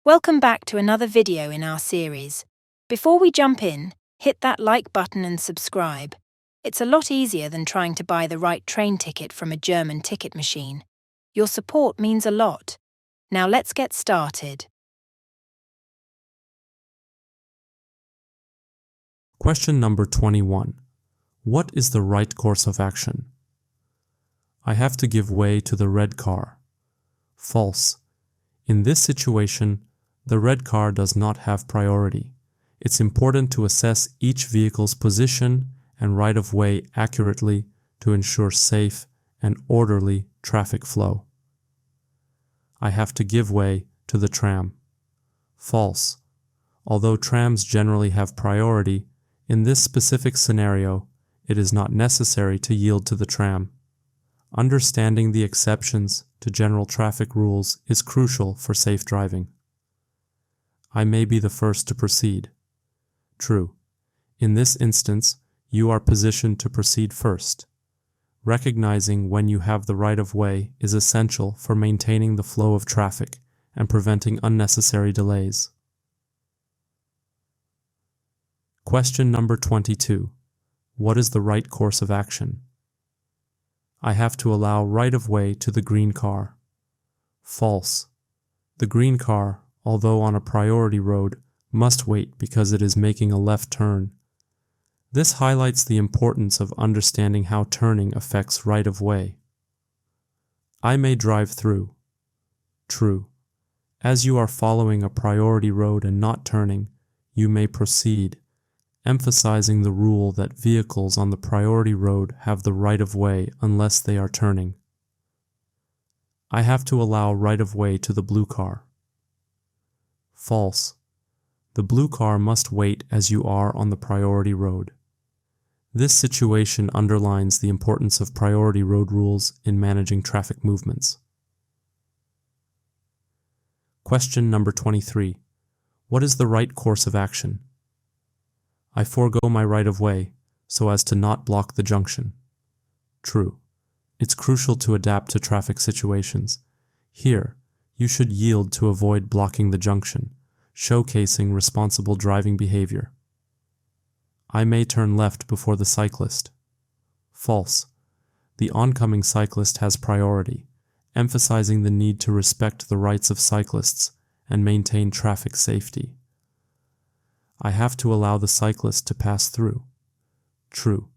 Welcome back to another video in our series. Before we jump in, hit that like button and subscribe. It's a lot easier than trying to buy the right train ticket from a German ticket machine. Your support means a lot. Now let's get started. Question number 21. What is the right course of action? I have to give way to the red car. False. In this situation, the red car does not have priority. It's important to assess each vehicle's position and right-of-way accurately to ensure safe and orderly traffic flow. I have to give way to the tram. False. Although trams generally have priority, in this specific scenario, it is not necessary to yield to the tram. Understanding the exceptions to general traffic rules is crucial for safe driving. I may be the first to proceed. True. In this instance, you are positioned to proceed first. Recognizing when you have the right-of-way is essential for maintaining the flow of traffic and preventing unnecessary delays. Question number 22. What is the right course of action? I have to allow right-of-way to the green car. False. The green car, although on a priority road, must wait because it is making a left turn. This highlights the importance of understanding how turning affects right-of-way. I may drive through. True. As you are following a priority road and not turning, you may proceed, emphasizing the rule that vehicles on the priority road have the right-of-way unless they are turning. I have to allow right-of-way to the blue car. False. The blue car must wait as you are on the priority road. This situation underlines the importance of priority road rules in managing traffic movements. Question number 23. What is the right course of action? I forego my right-of-way so as to not block the junction. True. It's crucial to adapt to traffic situations. Here, you should yield to avoid blocking the junction, showcasing responsible driving behavior. I may turn left before the cyclist. False. The oncoming cyclist has priority, emphasizing the need to respect the rights of cyclists and maintain traffic safety. I have to allow the cyclist to pass through. True.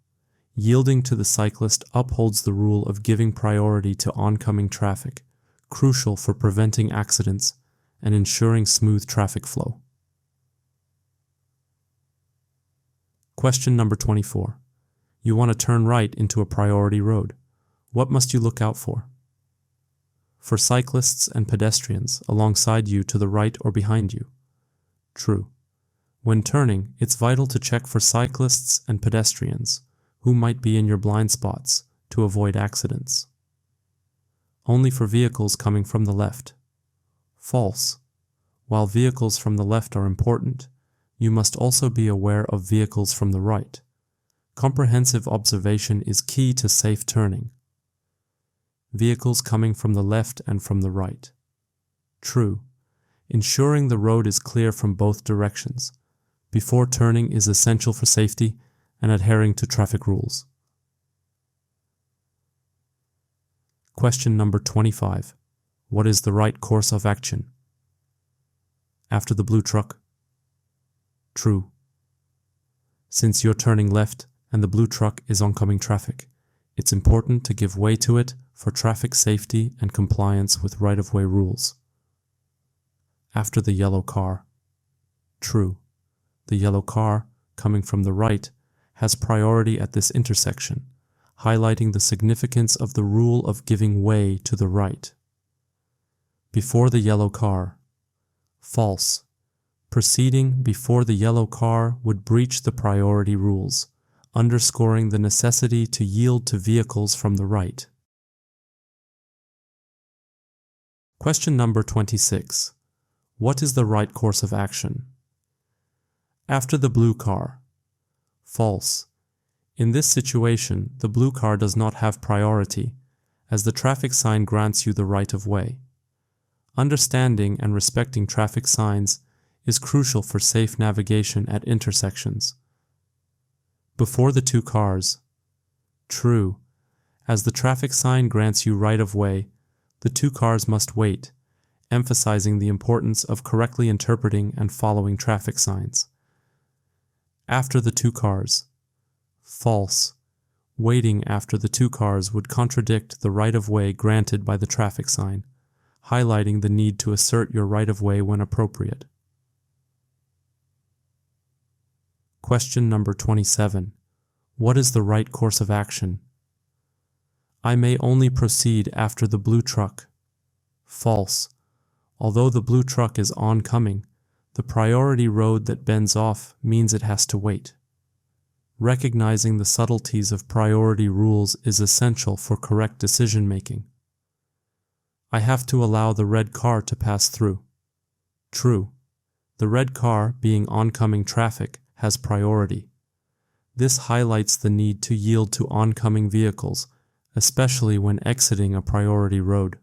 Yielding to the cyclist upholds the rule of giving priority to oncoming traffic, crucial for preventing accidents and ensuring smooth traffic flow. Question number 24. You want to turn right into a priority road. What must you look out for? For cyclists and pedestrians alongside you to the right or behind you. True. When turning, it's vital to check for cyclists and pedestrians who might be in your blind spots to avoid accidents. Only for vehicles coming from the left. False. While vehicles from the left are important, you must also be aware of vehicles from the right. Comprehensive observation is key to safe turning. Vehicles coming from the left and from the right. True. Ensuring the road is clear from both directions before turning is essential for safety and adhering to traffic rules. Question number 25. What is the right course of action? After the blue truck. True. Since you're turning left and the blue truck is oncoming traffic, it's important to give way to it for traffic safety and compliance with right-of-way rules. After the yellow car. True. The yellow car, coming from the right, has priority at this intersection, highlighting the significance of the rule of giving way to the right. Before the yellow car. False. Proceeding before the yellow car would breach the priority rules, underscoring the necessity to yield to vehicles from the right. Question number 26. What is the right course of action? After the blue car. False. In this situation, the blue car does not have priority, as the traffic sign grants you the right of way. Understanding and respecting traffic signs is crucial for safe navigation at intersections. Before the two cars. True. As the traffic sign grants you right-of-way, the two cars must wait, emphasizing the importance of correctly interpreting and following traffic signs. After the two cars. False. Waiting after the two cars would contradict the right-of-way granted by the traffic sign, highlighting the need to assert your right-of-way when appropriate. Question number 27. What is the right course of action? I may only proceed after the blue truck. False. Although the blue truck is oncoming, the priority road that bends off means it has to wait. Recognizing the subtleties of priority rules is essential for correct decision-making. I have to allow the red car to pass through. True. The red car, being oncoming traffic, has priority. This highlights the need to yield to oncoming vehicles, especially when exiting a priority road.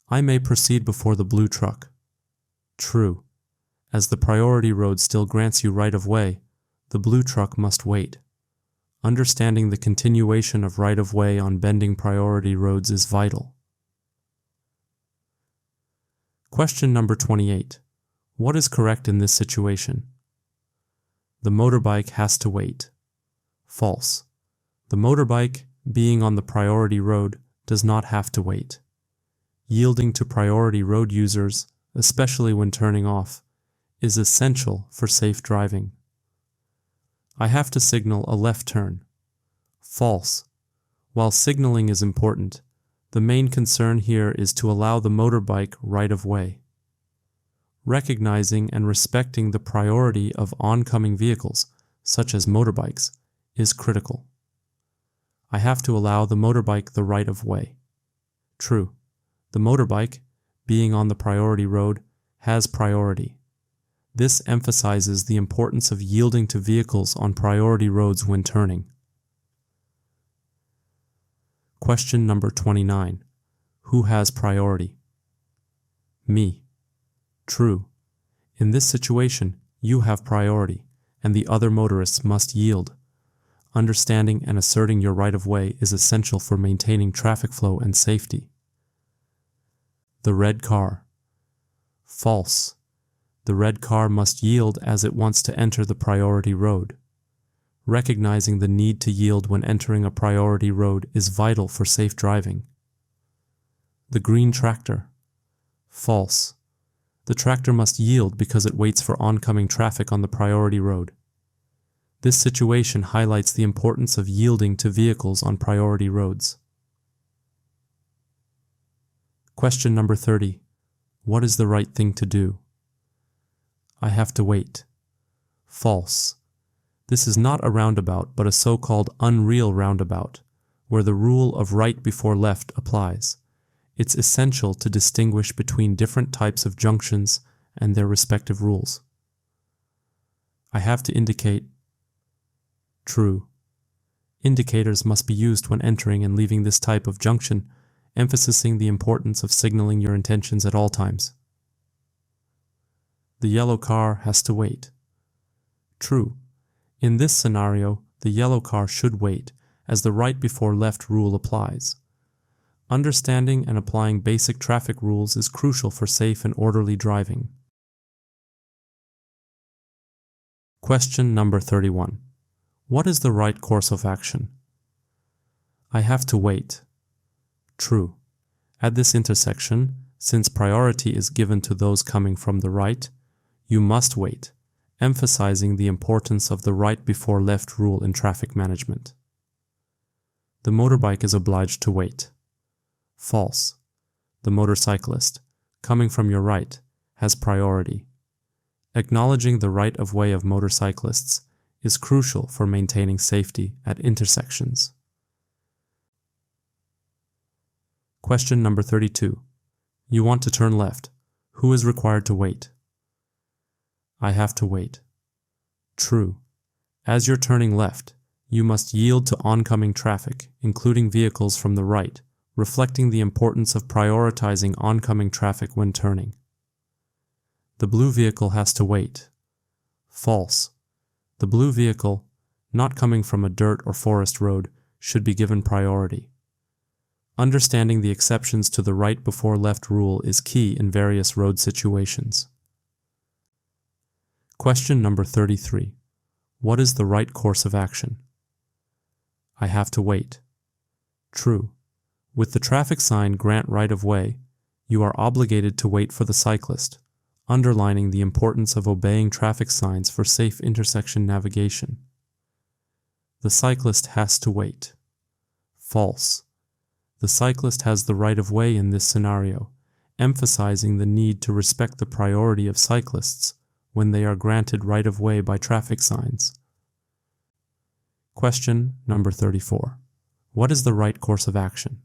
I may proceed before the blue truck. True. As the priority road still grants you right-of-way, the blue truck must wait. Understanding the continuation of right-of-way on bending priority roads is vital. Question number 28. What is correct in this situation? The motorbike has to wait. False. The motorbike, being on the priority road, does not have to wait. Yielding to priority road users, especially when turning off, is essential for safe driving. I have to signal a left turn. False. While signaling is important, the main concern here is to allow the motorbike right-of-way. Recognizing and respecting the priority of oncoming vehicles, such as motorbikes, is critical. I have to allow the motorbike the right-of-way. True. The motorbike, being on the priority road, has priority. This emphasizes the importance of yielding to vehicles on priority roads when turning. Question number 29. Who has priority? Me. True. In this situation, you have priority, and the other motorists must yield. Understanding and asserting your right-of-way is essential for maintaining traffic flow and safety. The red car. False. The red car must yield as it wants to enter the priority road. Recognizing the need to yield when entering a priority road is vital for safe driving. The green tractor. False. The tractor must yield because it waits for oncoming traffic on the priority road. This situation highlights the importance of yielding to vehicles on priority roads. Question number 30. What is the right thing to do? I have to wait. False. This is not a roundabout, but a so-called unreal roundabout, where the rule of right before left applies. It's essential to distinguish between different types of junctions and their respective rules. I have to indicate. True. Indicators must be used when entering and leaving this type of junction, emphasizing the importance of signaling your intentions at all times. The yellow car has to wait. True. In this scenario, the yellow car should wait, as the right before left rule applies. Understanding and applying basic traffic rules is crucial for safe and orderly driving. Question number 31. What is the right course of action? I have to wait. True. At this intersection, since priority is given to those coming from the right, you must wait, emphasizing the importance of the right before left rule in traffic management. The motorbike is obliged to wait. False. The motorcyclist, coming from your right, has priority. Acknowledging the right-of-way of motorcyclists is crucial for maintaining safety at intersections. Question number 32. You want to turn left. Who is required to wait? I have to wait. True. As you're turning left, you must yield to oncoming traffic, including vehicles from the right, reflecting the importance of prioritizing oncoming traffic when turning. The blue vehicle has to wait. False. The blue vehicle, not coming from a dirt or forest road, should be given priority. Understanding the exceptions to the right before left rule is key in various road situations. Question number 33. What is the right course of action? I have to wait. True. With the traffic sign "Grant right of way," you are obligated to wait for the cyclist, underlining the importance of obeying traffic signs for safe intersection navigation. The cyclist has to wait. False. The cyclist has the right of way in this scenario, emphasizing the need to respect the priority of cyclists when they are granted right of way by traffic signs. Question number 34. What is the right course of action?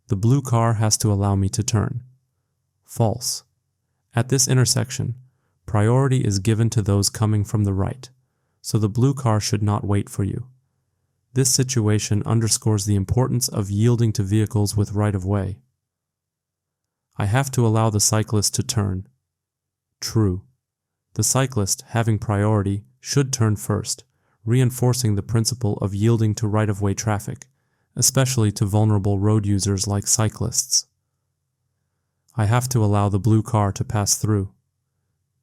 The blue car has to allow me to turn. False. At this intersection, priority is given to those coming from the right, so the blue car should not wait for you. This situation underscores the importance of yielding to vehicles with right of way. I have to allow the cyclist to turn. True. The cyclist, having priority, should turn first, reinforcing the principle of yielding to right-of-way traffic, especially to vulnerable road users like cyclists. I have to allow the blue car to pass through.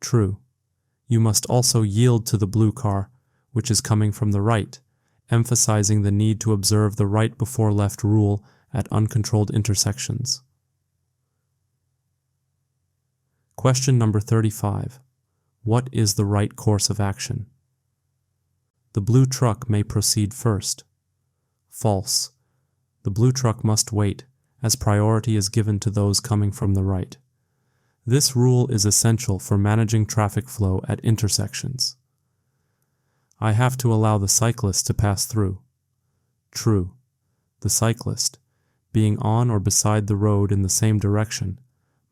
True. You must also yield to the blue car, which is coming from the right, emphasizing the need to observe the right before left rule at uncontrolled intersections. Question number 35. What is the right course of action? The blue truck may proceed first. False. The blue truck must wait, as priority is given to those coming from the right. This rule is essential for managing traffic flow at intersections. I have to allow the cyclist to pass through. True. The cyclist, being on or beside the road in the same direction,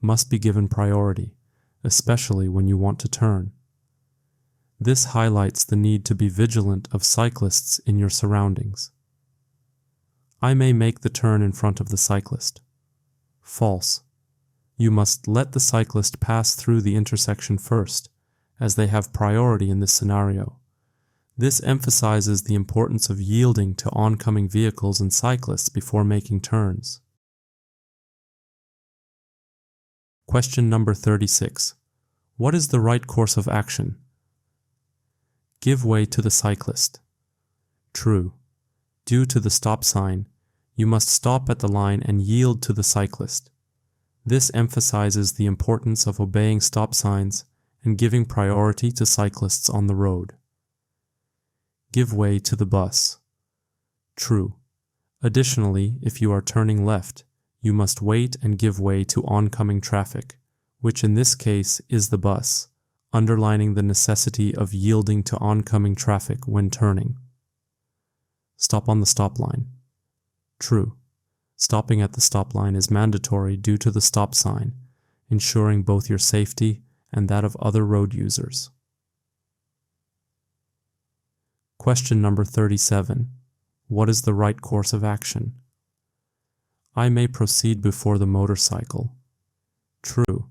must be given priority, especially when you want to turn. This highlights the need to be vigilant of cyclists in your surroundings. I may make the turn in front of the cyclist. False. You must let the cyclist pass through the intersection first, as they have priority in this scenario. This emphasizes the importance of yielding to oncoming vehicles and cyclists before making turns. Question number 36. What is the right course of action? Give way to the cyclist. True. Due to the stop sign, you must stop at the line and yield to the cyclist. This emphasizes the importance of obeying stop signs and giving priority to cyclists on the road. Give way to the bus. True. Additionally, if you are turning left, you must wait and give way to oncoming traffic, which in this case is the bus, underlining the necessity of yielding to oncoming traffic when turning. Stop on the stop line. True. Stopping at the stop line is mandatory due to the stop sign, ensuring both your safety and that of other road users. Question number 37. What is the right course of action? I may proceed before the motorcycle. True.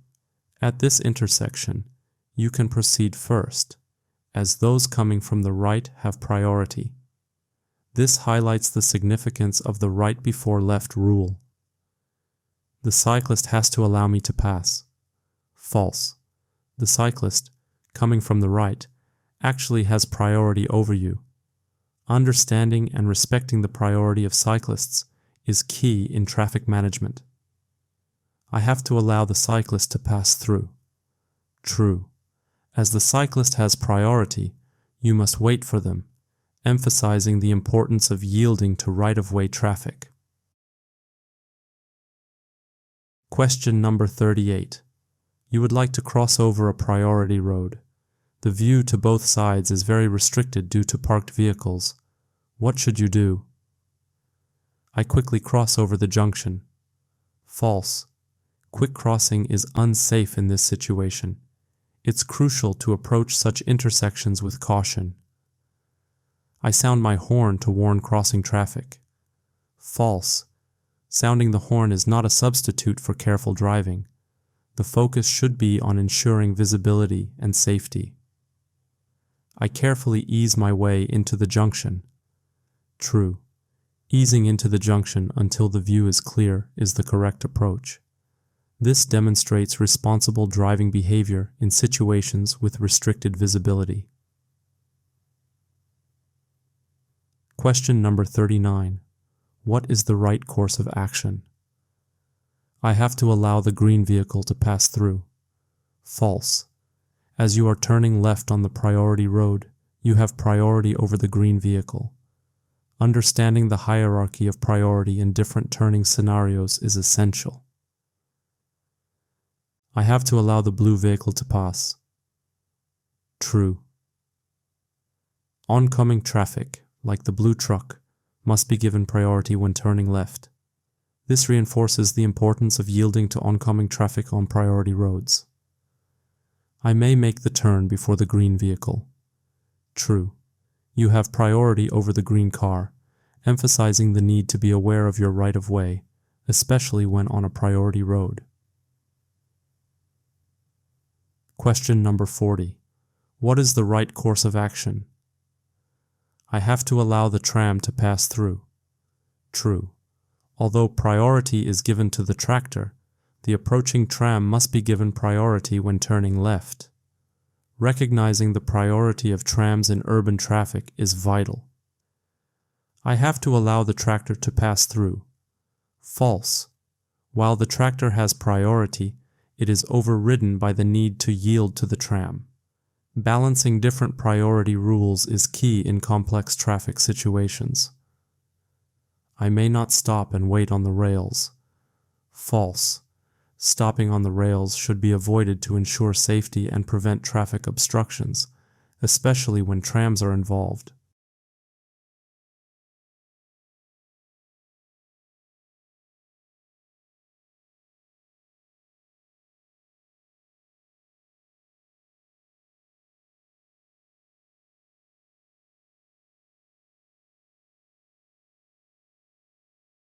At this intersection, you can proceed first, as those coming from the right have priority. This highlights the significance of the right before left rule. The cyclist has to allow me to pass. False. The cyclist, coming from the right, actually has priority over you. Understanding and respecting the priority of cyclists is key in traffic management. I have to allow the cyclist to pass through. True. As the cyclist has priority, you must wait for them, emphasizing the importance of yielding to right-of-way traffic. Question number 38. You would like to cross over a priority road. The view to both sides is very restricted due to parked vehicles. What should you do? I quickly cross over the junction. False. Quick crossing is unsafe in this situation. It's crucial to approach such intersections with caution. I sound my horn to warn crossing traffic. False. Sounding the horn is not a substitute for careful driving. The focus should be on ensuring visibility and safety. I carefully ease my way into the junction. True. Easing into the junction until the view is clear is the correct approach. This demonstrates responsible driving behavior in situations with restricted visibility. Question number 39. What is the right course of action? I have to allow the green vehicle to pass through. False. As you are turning left on the priority road, you have priority over the green vehicle. Understanding the hierarchy of priority in different turning scenarios is essential. I have to allow the blue vehicle to pass. True. Oncoming traffic, like the blue truck, must be given priority when turning left. This reinforces the importance of yielding to oncoming traffic on priority roads. I may make the turn before the green vehicle. True. You have priority over the green car, emphasizing the need to be aware of your right-of-way, especially when on a priority road. Question number 40. What is the right course of action? I have to allow the tram to pass through. True. Although priority is given to the tractor, the approaching tram must be given priority when turning left. Recognizing the priority of trams in urban traffic is vital. I have to allow the tractor to pass through. False. While the tractor has priority, it is overridden by the need to yield to the tram. Balancing different priority rules is key in complex traffic situations. I may not stop and wait on the rails. False. Stopping on the rails should be avoided to ensure safety and prevent traffic obstructions, especially when trams are involved.